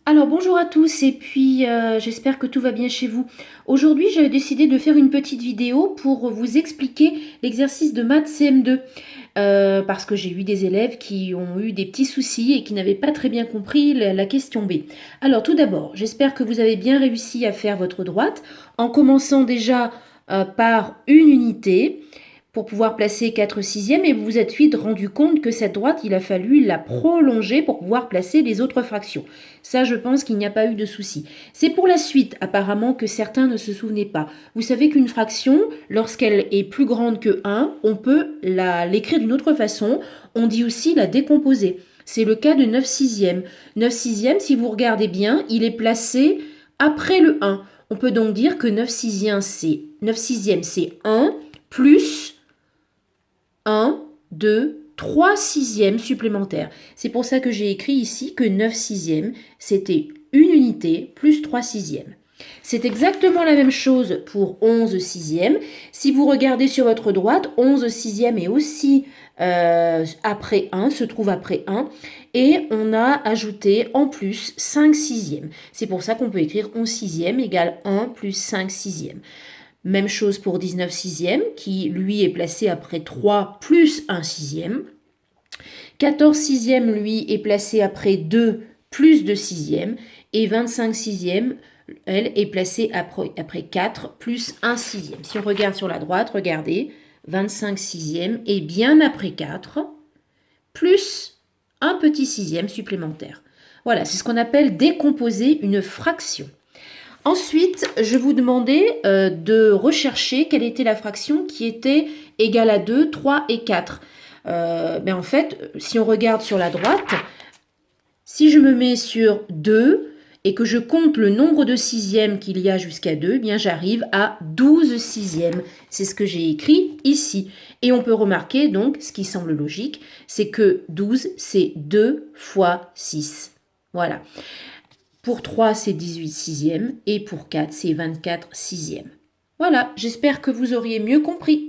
Alors bonjour à tous et puis j'espère que tout va bien chez vous. Aujourd'hui j'ai décidé de faire une petite vidéo pour vous expliquer l'exercice de maths CM2 parce que j'ai eu des élèves qui ont eu des petits soucis et qui n'avaient pas très bien compris la question B. Alors tout d'abord, j'espère que vous avez bien réussi à faire votre droite en commençant déjà par une unité pour pouvoir placer 4 sixièmes et vous vous êtes vite rendu compte que cette droite, il a fallu la prolonger pour pouvoir placer les autres fractions. Ça, je pense qu'il n'y a pas eu de souci. C'est pour la suite, apparemment, que certains ne se souvenaient pas. Vous savez qu'une fraction, lorsqu'elle est plus grande que 1, on peut l'écrire d'une autre façon. On dit aussi la décomposer. C'est le cas de 9 sixièmes. 9 sixièmes, si vous regardez bien, il est placé après le 1. On peut donc dire que 9 sixièmes, c'est 1 plus 1, 2, 3 sixièmes supplémentaires. C'est pour ça que j'ai écrit ici que 9 sixièmes, c'était une unité plus 3 sixièmes. C'est exactement la même chose pour 11 sixièmes. Si vous regardez sur votre droite, 11 sixièmes est aussi après 1, se trouve après 1. Et on a ajouté en plus 5 sixièmes. C'est pour ça qu'on peut écrire 11 sixièmes égale 1 plus 5 sixièmes. Même chose pour 19 sixièmes, qui lui est placé après 3 plus 1 sixième. 14 sixièmes, lui, est placé après 2 plus 2 sixièmes. Et 25 sixièmes, elle, est placée après 4 plus 1 sixième. Si on regarde sur la droite, regardez, 25 sixièmes est bien après 4 plus un petit sixième supplémentaire. Voilà, c'est ce qu'on appelle décomposer une fraction. Ensuite, je vous demandais de rechercher quelle était la fraction qui était égale à 2, 3 et 4. En fait, si on regarde sur la droite, si je me mets sur 2 et que je compte le nombre de sixièmes qu'il y a jusqu'à 2, eh bien j'arrive à 12 sixièmes. C'est ce que j'ai écrit ici. Et on peut remarquer donc, ce qui semble logique, c'est que 12, c'est 2 fois 6. Voilà. Pour 3, c'est 18 sixièmes et pour 4, c'est 24 sixièmes. Voilà, j'espère que vous auriez mieux compris.